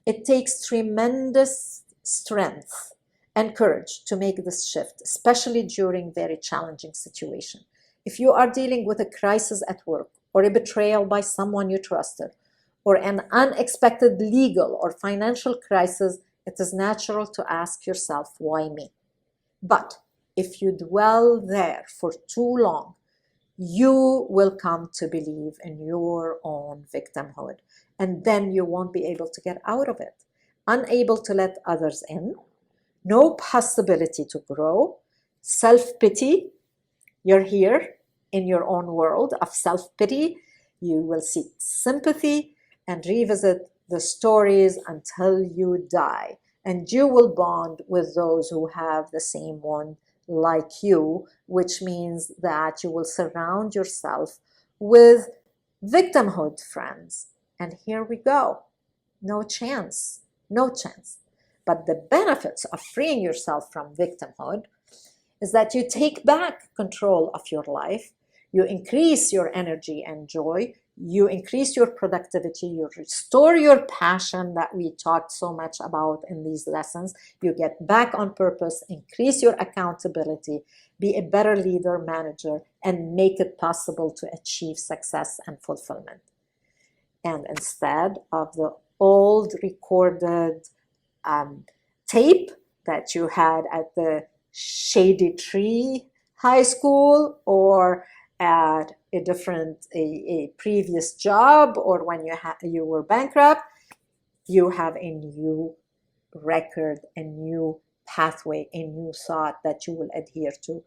It takes tremendous strength and courage to make this shift, especially during very challenging situations. If you are dealing with a crisis at work, or a betrayal by someone you trusted, or an unexpected legal or financial crisis, it is natural to ask yourself, why me? But if you dwell there for too long, you will come to believe in your own victimhood, and then you won't be able to get out of it. Unable to let others in, no possibility to grow, self-pity. You're here in your own world of self-pity. You will seek sympathy and revisit the stories until you die. And you will bond with those who have the same one like you, which means that you will surround yourself with victimhood friends. And here we go. No chance, no chance. But the benefits of freeing yourself from victimhood is that you take back control of your life, you increase your energy and joy, you increase your productivity, you restore your passion that we talked so much about in these lessons, you get back on purpose, increase your accountability, be a better leader, manager, and make it possible to achieve success and fulfillment. And instead of the old recorded tape that you had at the 𝗕𝗢𝗙𝗓 High School, or at a previous job, or when you were bankrupt, you have a new record, a new pathway, a new thought that you will adhere to.